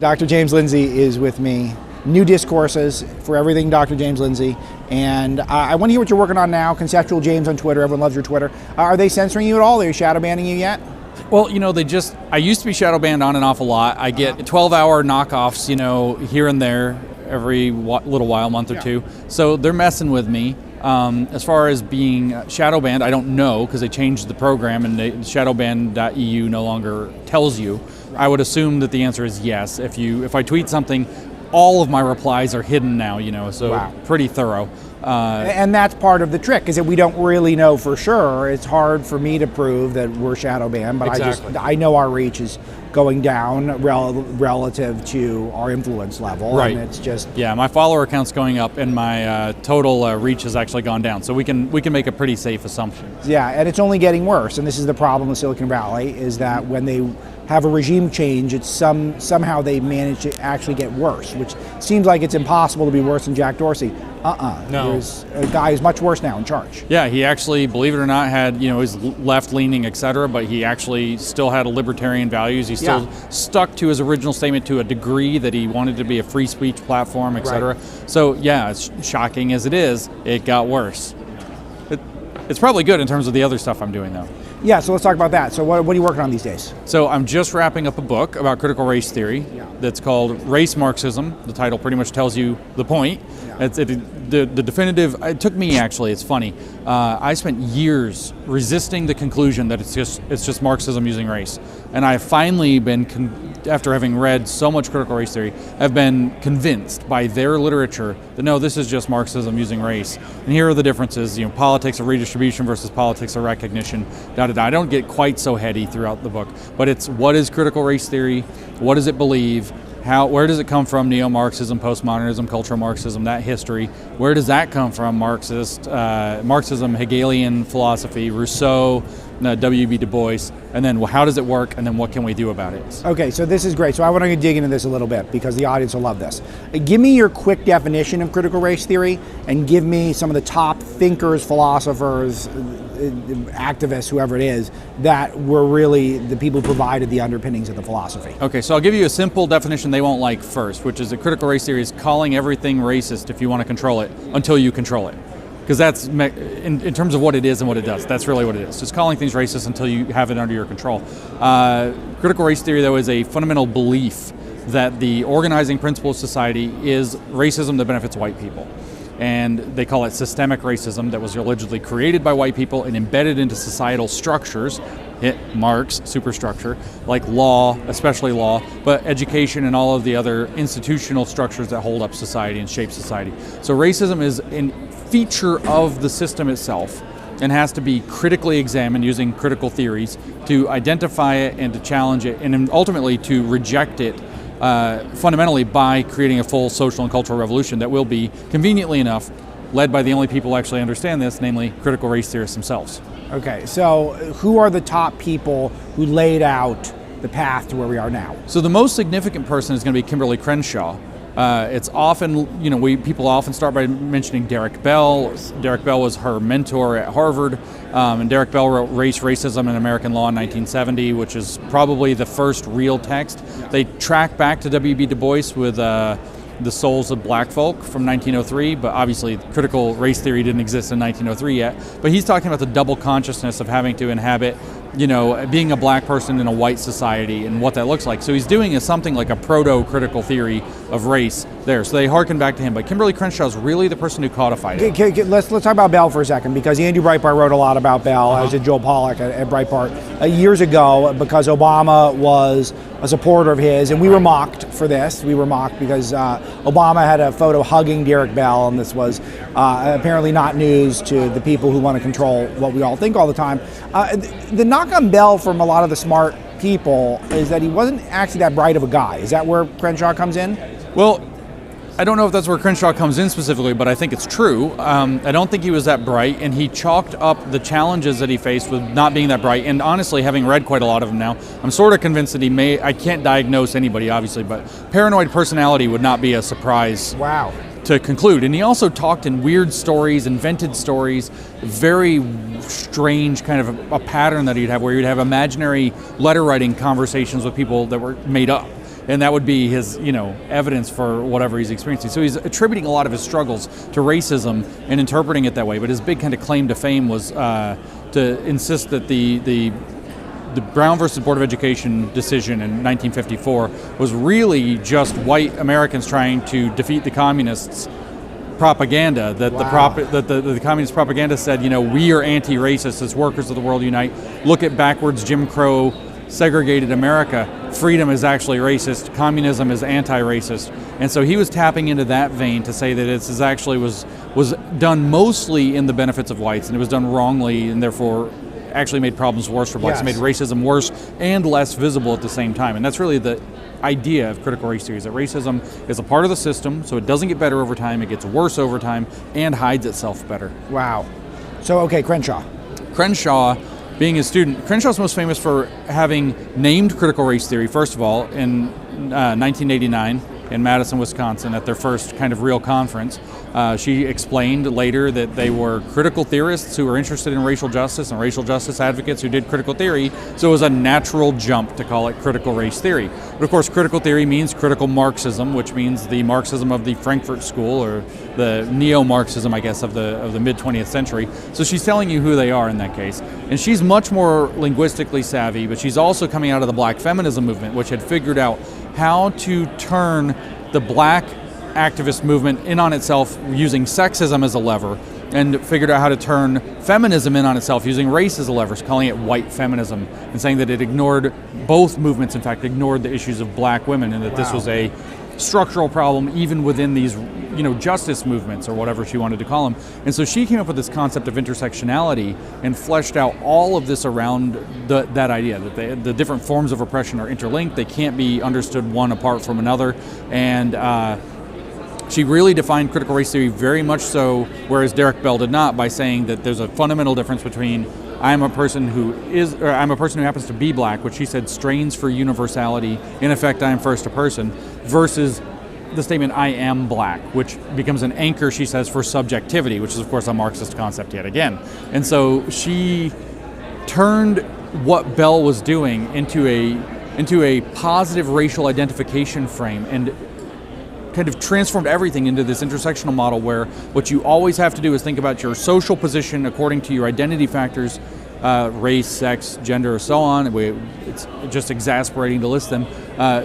Dr. James Lindsay is with me. New Discourses for everything Dr. James Lindsay. And I want to hear what you're working on now. Conceptual James on Twitter. Everyone loves your Twitter. Are they censoring you at all? Are they shadow banning you yet? Well, I used to be shadow banned on and off a lot. I get 12-hour knockoffs, here and there every little while, month or two. So they're messing with me. As far as being shadow banned, I don't know because they changed the program and shadowban.eu no longer tells you. I would assume that the answer is yes. If I tweet something, all of my replies are hidden now, so wow. Pretty thorough. And that's part of the trick, is that we don't really know for sure. It's hard for me to prove that we're shadow banned, but exactly. I know our reach is going down relative to our influence level. Right. And it's just... Yeah, my follower count's going up and my total reach has actually gone down. So we can make a pretty safe assumption. Yeah, and it's only getting worse. And this is the problem with Silicon Valley, is that when they have a regime change, it's somehow they manage to actually get worse, which seems like it's impossible to be worse than Jack Dorsey. No. There's a guy who's much worse now in charge. Yeah, he actually, believe it or not, had, his left-leaning, etc., but he actually still had libertarian values. He still stuck to his original statement to a degree that he wanted to be a free speech platform, etc. Right. So, yeah, as shocking as it is, it got worse. It's probably good in terms of the other stuff I'm doing, though. Yeah, so let's talk about that. So what are you working on these days? So I'm just wrapping up a book about critical race theory that's called Race Marxism. The title pretty much tells you the point. Yeah. The definitive, it took me actually, it's funny, I spent years resisting the conclusion that it's just Marxism using race. And I've finally been, after having read so much critical race theory, have been convinced by their literature that no, this is just Marxism using race. And here are the differences, politics of redistribution versus politics of recognition, I don't get quite so heady throughout the book, but it's what is critical race theory, what does it believe, where does it come from, Neo-Marxism, postmodernism, cultural Marxism, that history, where does that come from, Marxism, Hegelian philosophy, Rousseau, W.B. Du Bois, and then how does it work, and then what can we do about it? Okay, so this is great. So I want to dig into this a little bit because the audience will love this. Give me your quick definition of critical race theory and give me some of the top thinkers, philosophers, activists, whoever it is, that were really the people who provided the underpinnings of the philosophy. Okay, so I'll give you a simple definition they won't like first, which is that critical race theory is calling everything racist if you want to control it until you control it. Because that's, in terms of what it is and what it does, that's really what it is. Just calling things racist until you have it under your control. Critical race theory, though, is a fundamental belief that the organizing principle of society is racism that benefits white people. And they call it systemic racism that was allegedly created by white people and embedded into societal structures, Marx, superstructure, like law, especially law, but education and all of the other institutional structures that hold up society and shape society. So racism is a feature of the system itself and has to be critically examined using critical theories to identify it and to challenge it and ultimately to reject it fundamentally by creating a full social and cultural revolution that will be, conveniently enough, led by the only people who actually understand this, namely critical race theorists themselves. Okay, so who are the top people who laid out the path to where we are now? So the most significant person is going to be Cynthia Crenshaw. It's often, people often start by mentioning Derek Bell. Derek Bell was her mentor at Harvard, and Derek Bell wrote Race, Racism, and American Law in 1970, which is probably the first real text. Yeah. They track back to W.B. Du Bois with The Souls of Black Folk from 1903, but obviously critical race theory didn't exist in 1903 yet. But he's talking about the double consciousness of having to inhabit, being a black person in a white society and what that looks like. So he's doing something like a proto-critical theory of race there. So they hearken back to him. But Cynthia Crenshaw is really the person who codified it. Let's talk about Bell for a second, because Andrew Breitbart wrote a lot about Bell, as did Joel Pollack at Breitbart years ago, because Obama was a supporter of his, and we were mocked for this. We were mocked because Obama had a photo hugging Derek Bell, and this was apparently not news to the people who want to control what we all think all the time. The knock on Bell from a lot of the smart people is that he wasn't actually that bright of a guy. Is that where Crenshaw comes in? Well, I don't know if that's where Crenshaw comes in specifically, but I think it's true. I don't think he was that bright, and he chalked up the challenges that he faced with not being that bright. And honestly, having read quite a lot of them now, I'm sort of convinced that I can't diagnose anybody, obviously, but paranoid personality would not be a surprise. Wow. To conclude. And he also talked in weird stories, invented stories, very strange kind of a pattern that he'd have where he'd have imaginary letter writing conversations with people that were made up. and that would be his, evidence for whatever he's experiencing. So he's attributing a lot of his struggles to racism and interpreting it that way. But his big kind of claim to fame was to insist that the Brown versus Board of Education decision in 1954 was really just white Americans trying to defeat the communists' propaganda, that the communist propaganda said, we are anti-racist as workers of the world unite. Look at backwards Jim Crow segregated America. Freedom is actually racist. Communism is anti-racist. And so he was tapping into that vein to say that this actually was done mostly in the benefits of whites, and it was done wrongly, and therefore actually made problems worse for blacks. Yes. It made racism worse and less visible at the same time. And that's really the idea of critical race theory, is that racism is a part of the system, so it doesn't get better over time, it gets worse over time, and hides itself better. Wow. So, okay, Crenshaw. Crenshaw, being his student, Crenshaw's most famous for having named critical race theory, first of all, in 1989 in Madison, Wisconsin, at their first kind of real conference. She explained later that they were critical theorists who were interested in racial justice and racial justice advocates who did critical theory, so it was a natural jump to call it critical race theory. But of course, critical theory means critical Marxism, which means the Marxism of the Frankfurt School, or the neo-Marxism, I guess, of the mid-20th century. So she's telling you who they are in that case. And she's much more linguistically savvy, but she's also coming out of the black feminism movement, which had figured out how to turn the black activist movement in on itself using sexism as a lever, and figured out how to turn feminism in on itself using race as a lever, calling it white feminism, and saying that it ignored, both movements in fact ignored the issues of black women, and that this was a structural problem even within these justice movements, or whatever she wanted to call them. And so she came up with this concept of intersectionality and fleshed out all of this around that idea, that the different forms of oppression are interlinked, they can't be understood one apart from another. And she really defined critical race theory very much so, whereas Derek Bell did not, by saying that there's a fundamental difference between I'm a person who happens to be black, which she said strains for universality, in effect I am first a person, versus the statement I am black, which becomes an anchor, she says, for subjectivity, which is of course a Marxist concept yet again. And so she turned what Bell was doing into a positive racial identification frame, and kind of transformed everything into this intersectional model where what you always have to do is think about your social position according to your identity factors, race, sex, gender, so on. It's just exasperating to list them.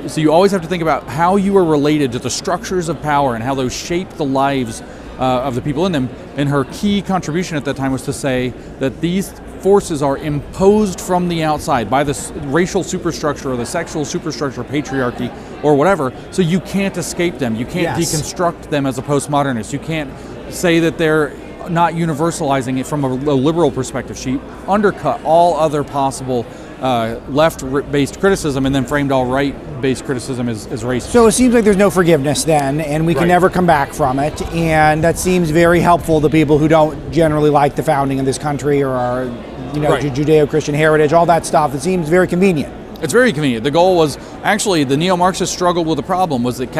So you always have to think about how you are related to the structures of power and how those shape the lives of the people in them. And her key contribution at that time was to say that these forces are imposed from the outside by the racial superstructure or the sexual superstructure, patriarchy, or whatever, so you can't escape them. You can't deconstruct them as a postmodernist. You can't say that they're not universalizing it from a liberal perspective. She undercut all other possible left-based criticism and then framed all right-based criticism as racist. So it seems like there's no forgiveness then, and we can never come back from it, and that seems very helpful to people who don't generally like the founding of this country or our Judeo-Christian heritage, all that stuff. It seems very convenient. It's very convenient. The goal was, actually, the neo-Marxists struggled with a problem, was that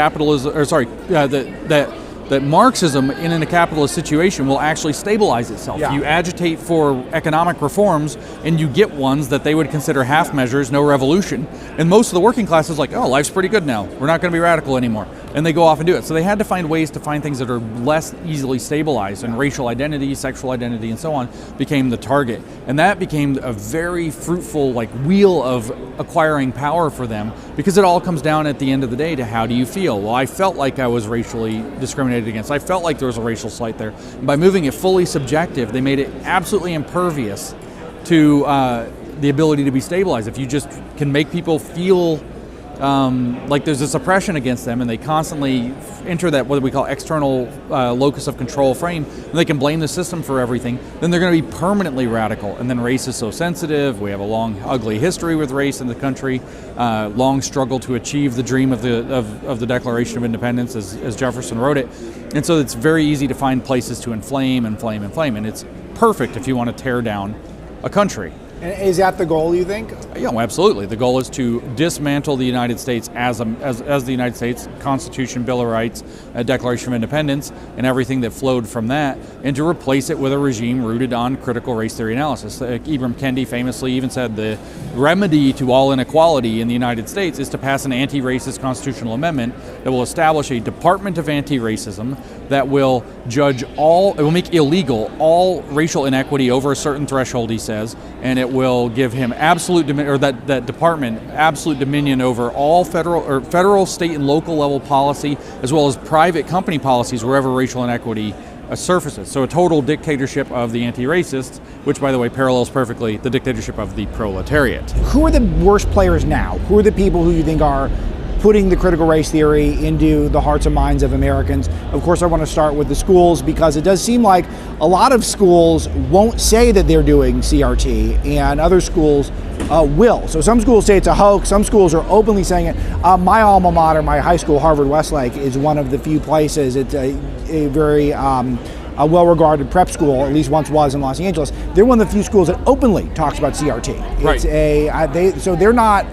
that Marxism in a capitalist situation will actually stabilize itself. Yeah. You agitate for economic reforms and you get ones that they would consider half measures, no revolution. And most of the working class is like, oh, life's pretty good now. We're not going to be radical anymore. And they go off and do it. So they had to find ways to find things that are less easily stabilized, and racial identity, sexual identity, and so on became the target. And that became a very fruitful wheel of acquiring power for them, because it all comes down at the end of the day to how do you feel? Well, I felt like I was racially discriminated against. I felt like there was a racial slight there. And by moving it fully subjective, they made it absolutely impervious to the ability to be stabilized. If you just can make people feel like there's this oppression against them, and they constantly enter that what we call external locus of control frame, and they can blame the system for everything, then they're going to be permanently radical. And then race is so sensitive. We have a long, ugly history with race in the country, long struggle to achieve the dream of the Declaration of Independence, as Jefferson wrote it. And so it's very easy to find places to inflame, and it's perfect if you want to tear down a country. And is that the goal, you think? Yeah, well, absolutely. The goal is to dismantle the United States as the United States Constitution, Bill of Rights, Declaration of Independence, and everything that flowed from that, and to replace it with a regime rooted on critical race theory analysis. Ibram Kendi famously even said the remedy to all inequality in the United States is to pass an anti-racist constitutional amendment that will establish a Department of Anti-Racism that will judge it will make illegal all racial inequity over a certain threshold, he says, and it will give him that department absolute dominion over all federal, state, and local level policy, as well as private company policies wherever racial inequity surfaces. So a total dictatorship of the anti-racists, which, by the way, parallels perfectly the dictatorship of the proletariat. Who are the worst players now? Who are the people who you think are putting the critical race theory into the hearts and minds of Americans? Of course, I want to start with the schools, because it does seem like a lot of schools won't say that they're doing CRT, and other schools will. So some schools say it's a hoax. Some schools are openly saying it. My alma mater, my high school, Harvard-Westlake, is one of the few places. It's a very a well-regarded prep school, at least once was in Los Angeles. They're one of the few schools that openly talks about CRT. Right. It's so they're not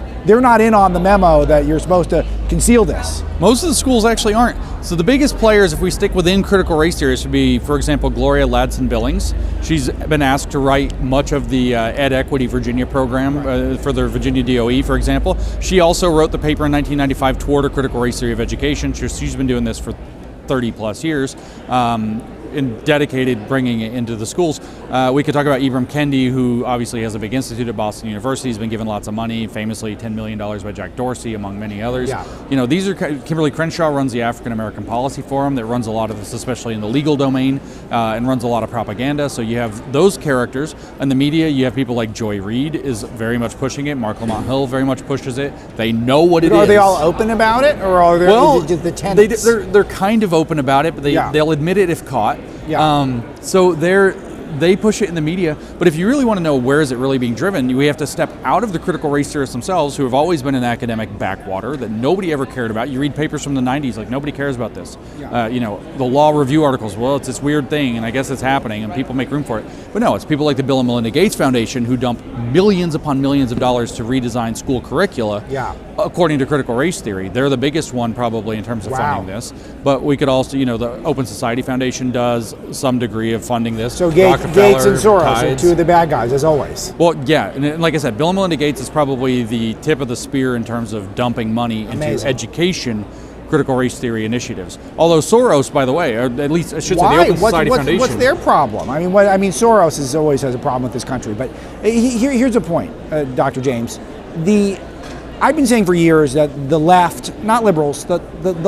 in on the memo that you're supposed to conceal this. Most of the schools actually aren't. So the biggest players, if we stick within critical race theories, would be, for example, Gloria Ladson-Billings. She's been asked to write much of the Ed Equity Virginia program for the Virginia DOE, for example. She also wrote the paper in 1995 toward a critical race theory of education. She's been doing this for 30 plus years. And dedicated bringing it into the schools. We could talk about Ibram Kendi, who obviously has a big institute at Boston University. He's been given lots of money, famously $10 million by Jack Dorsey, among many others. Yeah. You know, these are Kimberly Crenshaw runs the African American Policy Forum that runs a lot of this, especially in the legal domain, and runs a lot of propaganda. So you have those characters. In the media, you have people like Joy Reid is very much pushing it. Mark Lamont Hill very much pushes it. They know what it is. Are they all open about it, or are is it just the tenants? They're kind of open about it, but they'll admit it if caught. Yeah. So they push it in the media, but if you really want to know where is it really being driven, we have to step out of the critical race theorists themselves, who have always been an academic backwater that nobody ever cared about. You read papers from the 90s, like nobody cares about this. Yeah. The law review articles, well, it's this weird thing, and I guess it's happening, and people make room for it. But no, it's people like the Bill and Melinda Gates Foundation who dump millions upon millions of dollars to redesign school curricula. Yeah. According to critical race theory. They're the biggest one probably in terms of funding this. But we could also, the Open Society Foundation does some degree of funding this. So Gates and Soros are two of the bad guys, as always. Well, yeah, and like I said, Bill and Melinda Gates is probably the tip of the spear in terms of dumping money into education, critical race theory initiatives. Although Soros, by the way, or at least I should say the Open Society Foundation. What's their problem? I mean, Soros always has a problem with this country. But here's a point, Dr. James. I've been saying for years that the left, not liberals, the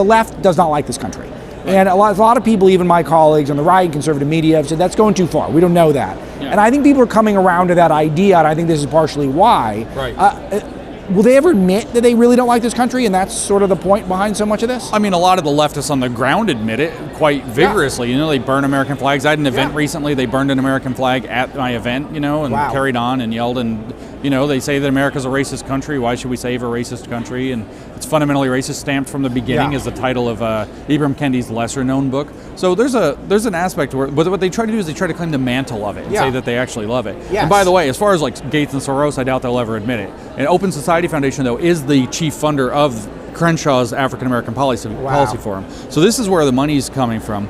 left does not like this country. And a lot of people, even my colleagues on the right and conservative media, have said that's going too far. We don't know that. Yeah. And I think people are coming around to that idea, and I think this is partially why. Right. Will they ever admit that they really don't like this country, and that's sort of the point behind so much of this? I mean, a lot of the leftists on the ground admit it quite vigorously. Yeah. They burn American flags. I had an event recently. They burned an American flag at my event, and carried on and yelled. And, they say that America's a racist country. Why should we save a racist country? And it's fundamentally racist, stamped from the beginning as the title of Ibram Kendi's lesser-known book. So there's an aspect where, but what they try to do is they try to claim the mantle of it and say that they actually love it. Yes. And by the way, as far as like Gates and Soros, I doubt they'll ever admit it. And Open Society Foundation, though, is the chief funder of Crenshaw's African American Policy Forum. So this is where the money's coming from.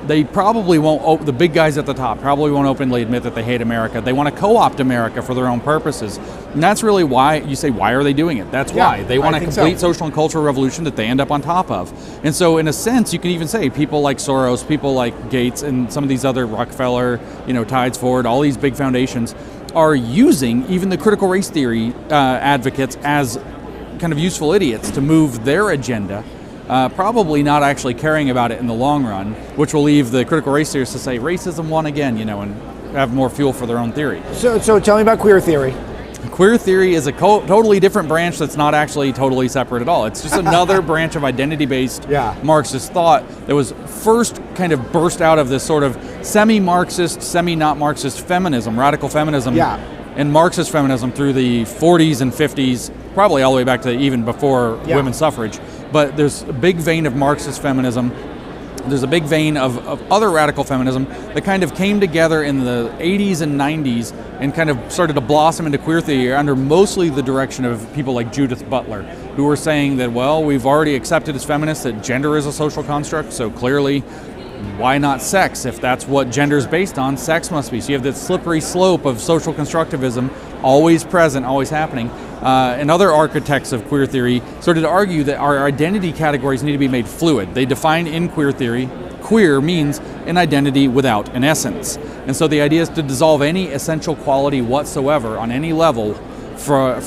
They probably won't, the big guys at the top probably won't openly admit that they hate America. They want to co-opt America for their own purposes. And that's really why you say, why are they doing it? That's why. They want a complete social and cultural revolution that they end up on top of. And so in a sense, you can even say people like Soros, people like Gates, and some of these other Rockefeller, Tides Forward, all these big foundations are using even the critical race theory advocates as kind of useful idiots to move their agenda, probably not actually caring about it in the long run, which will leave the critical race theorists to say racism won again, and have more fuel for their own theory. So tell me about queer theory. Queer theory is a totally different branch that's not actually totally separate at all. It's just another branch of identity-based Marxist thought that was first kind of burst out of this sort of semi-Marxist, semi-not Marxist feminism, radical feminism, and Marxist feminism through the 40s and 50s, probably all the way back to even before women's suffrage. But there's a big vein of Marxist feminism there's a big vein of other radical feminism that kind of came together in the 80s and 90s and kind of started to blossom into queer theory under mostly the direction of people like Judith Butler, who were saying that, well, we've already accepted as feminists that gender is a social construct, so clearly, why not sex? If that's what gender is based on, sex must be. So you have this slippery slope of social constructivism, always present, always happening. And other architects of queer theory started to argue that our identity categories need to be made fluid. They define in queer theory, queer means an identity without an essence. And so the idea is to dissolve any essential quality whatsoever on any level for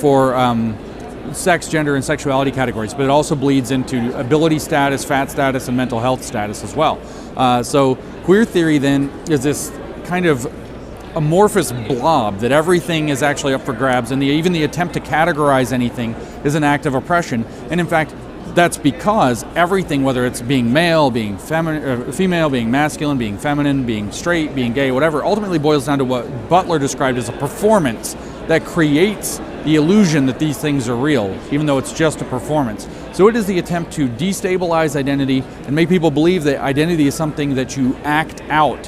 sex, gender, and sexuality categories, but it also bleeds into ability status, fat status, and mental health status as well. So queer theory then is this kind of amorphous blob that everything is actually up for grabs, and even the attempt to categorize anything is an act of oppression. And in fact, that's because everything, whether it's being male, being female, being masculine, being feminine, being straight, being gay, whatever, ultimately boils down to what Butler described as a performance that creates the illusion that these things are real, even though it's just a performance. So it is the attempt to destabilize identity and make people believe that identity is something that you act out,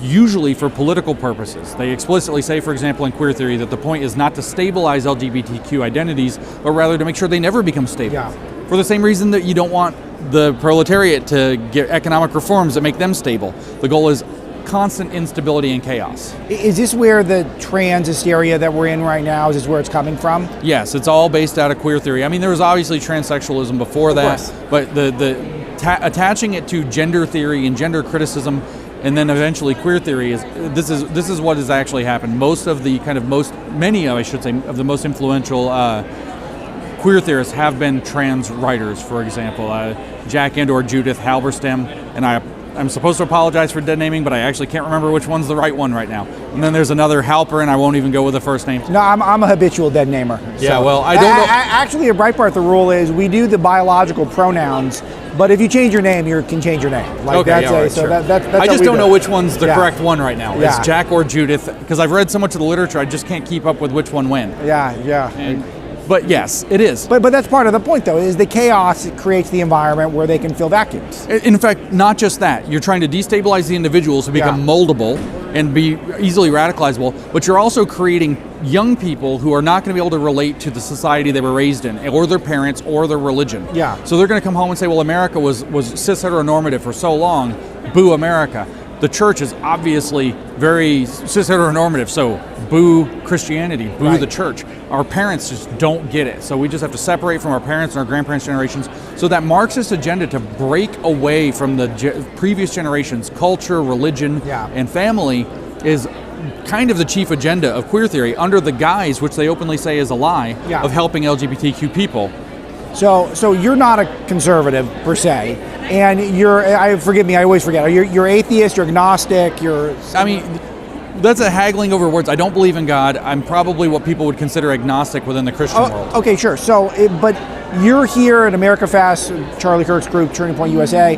usually for political purposes. They explicitly say, for example, in queer theory, that the point is not to stabilize LGBTQ identities, but rather to make sure they never become stable. Yeah. For the same reason that you don't want the proletariat to get economic reforms that make them stable. The goal is constant instability and chaos. Is this where the trans hysteria that we're in right now, is this where it's coming from? Yes, it's all based out of queer theory. I mean, there was obviously transsexualism before that, but attaching it to gender theory and gender criticism, and then eventually queer theory this is what has actually happened. Many of the most influential queer theorists have been trans writers. For example, Jack and/or Judith Halberstam, and I'm supposed to apologize for dead naming, but I actually can't remember which one's the right one right now. And then there's another Halper, and I won't even go with the first name. No, I'm a habitual dead namer. Yeah, so. well, I don't know. Actually, at Breitbart, the rule is we do the biological pronouns, but if you change your name, you can change your name. Like okay, that's all right, sure. That's I just don't know which one's the Yeah. correct one right now. Yeah. It's Jack or Judith, because I've read so much of the literature, I just can't keep up with which one when. Yeah. But yes, it is. But that's part of the point, though, is the chaos creates the environment where they can fill vacuums. In fact, not just that. You're trying to destabilize the individuals to become moldable and be easily radicalizable, but you're also creating young people who are not going to be able to relate to the society they were raised in, or their parents, or their religion. Yeah. So they're going to come home and say, well, America was cis heteronormative for so long, boo America. The church is obviously very cis heteronormative, so boo Christianity, boo Right. the church. Our parents just don't get it. So we just have to separate from our parents and our grandparents' generations. So that Marxist agenda to break away from the previous generations' culture, religion, and family is kind of the chief agenda of queer theory, under the guise, which they openly say is a lie, of helping LGBTQ people. So you're not a conservative per se, and forgive me, I always forget. You're atheist, you're agnostic, I mean, that's a haggling over words. I don't believe in God. I'm probably what people would consider agnostic within the Christian world. Okay, sure. So, but you're here at AmericaFest, Charlie Kirk's group, Turning Point USA.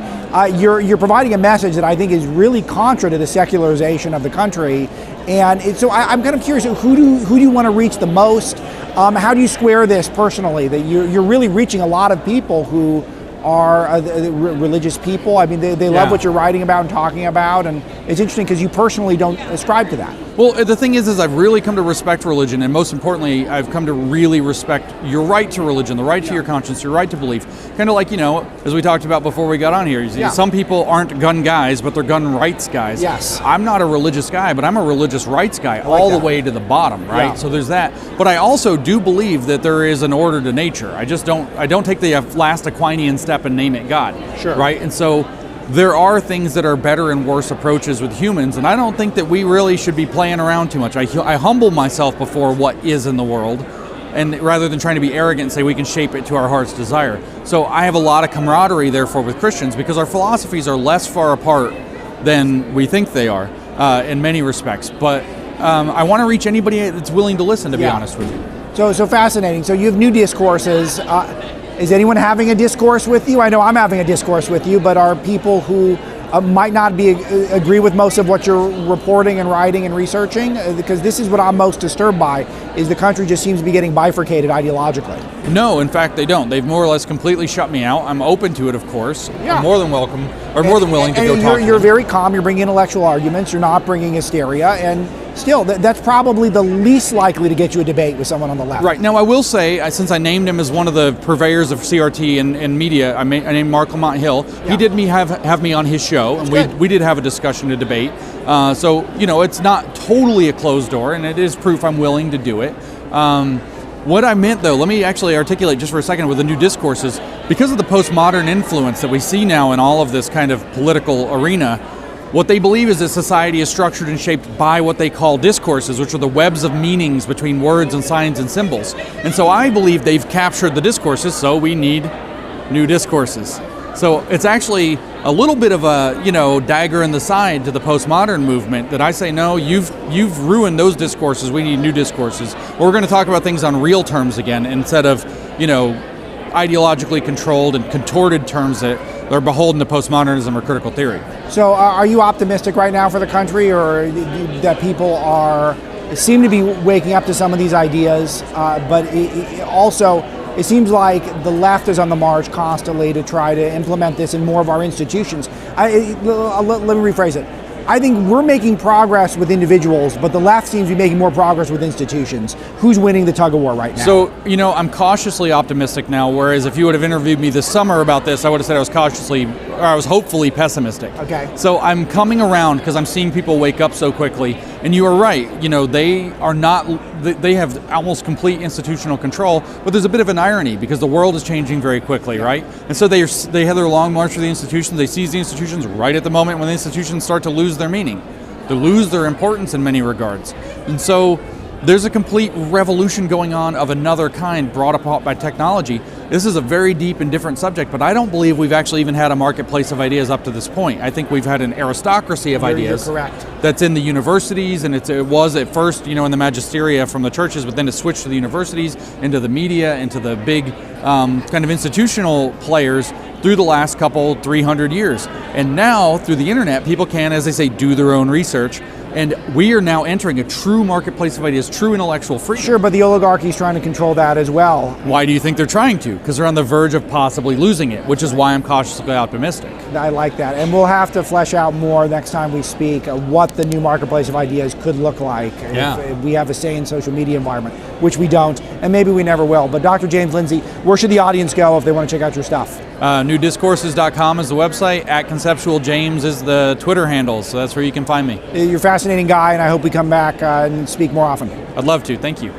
You're providing a message that I think is really contra to the secularization of the country, and so I'm kind of curious. Who do you want to reach the most? How do you square this personally? That you're really reaching a lot of people who are religious people. I mean, they love what you're writing about and talking about, and it's interesting because you personally don't ascribe to that. Well, the thing is I've really come to respect religion, and most importantly, I've come to really respect your right to religion, the right to your conscience, your right to belief. Kind of like, as we talked about before we got on here, some people aren't gun guys, but they're gun rights guys. Yes. I'm not a religious guy, but I'm a religious rights guy, all the way to the bottom, right? Yeah. So there's that. But I also do believe that there is an order to nature. I don't take the last Aquinian step and name it God. Sure. Right? And so there are things that are better and worse approaches with humans, and I don't think that we really should be playing around too much. I humble myself before what is in the world, and rather than trying to be arrogant and say we can shape it to our heart's desire. So I have a lot of camaraderie, therefore, with Christians, because our philosophies are less far apart than we think they are in many respects. But I want to reach anybody that's willing to listen, to be honest with you. So fascinating. So you have new discourses. Is anyone having a discourse with you? I know I'm having a discourse with you, but are people who might not agree with most of what you're reporting and writing and researching, because this is what I'm most disturbed by, is the country just seems to be getting bifurcated ideologically. No, in fact, they don't. They've more or less completely shut me out. I'm open to it, of course. Yeah. I'm more than welcome, or more than willing to go talk to You're them. very calm. You're bringing intellectual arguments. You're not bringing hysteria. And still, that's probably the least likely to get you a debate with someone on the left. Right. Now, I will say, since I named him as one of the purveyors of CRT and media, I named Mark Lamont Hill. Yeah. He did have me on his show, and we did have a discussion, a debate. So, it's not totally a closed door, and it is proof I'm willing to do it. What I meant, though, let me actually articulate just for a second with the new discourses. Because of the postmodern influence that we see now in all of this kind of political arena, what they believe is that society is structured and shaped by what they call discourses, which are the webs of meanings between words and signs and symbols. And so I believe they've captured the discourses, so we need new discourses. So it's actually a little bit of a, dagger in the side to the postmodern movement that I say, no, you've ruined those discourses. We need new discourses. We're going to talk about things on real terms again instead of, ideologically controlled and contorted terms that are beholden to postmodernism or critical theory. So are you optimistic right now for the country, or that people seem to be waking up to some of these ideas, but it seems like the left is on the march constantly to try to implement this in more of our institutions. Let me rephrase it. I think we're making progress with individuals, but the left seems to be making more progress with institutions. Who's winning the tug of war right now? So, I'm cautiously optimistic now, whereas if you would have interviewed me this summer about this, I would have said I was hopefully pessimistic. Okay. So I'm coming around because I'm seeing people wake up so quickly, and you are right, they have almost complete institutional control, but there's a bit of an irony because the world is changing very quickly, right? And so they have their long march for the institutions, they seize the institutions right at the moment when the institutions start to lose their meaning. They lose their importance in many regards. And so there's a complete revolution going on of another kind brought about by technology. This is a very deep and different subject, but I don't believe we've actually even had a marketplace of ideas up to this point. I think we've had an aristocracy of ideas. You're correct. That's in the universities, and it was at first, in the magisteria from the churches, but then it switched to the universities, into the media, into the big kind of institutional players through the last 300 years. And now, through the internet, people can, as they say, do their own research. And we are now entering a true marketplace of ideas, true intellectual freedom. Sure, but the oligarchy is trying to control that as well. Why do you think they're trying to? Because they're on the verge of possibly losing it, which is why I'm cautiously optimistic. I like that. And we'll have to flesh out more next time we speak what the new marketplace of ideas could look like if we have a sane social media environment, which we don't, and maybe we never will. But Dr. James Lindsay, where should the audience go if they want to check out your stuff? NewDiscourses.com is the website. @ConceptualJames is the Twitter handle, so that's where you can find me. You're a fascinating guy, and I hope we come back and speak more often. I'd love to. Thank you.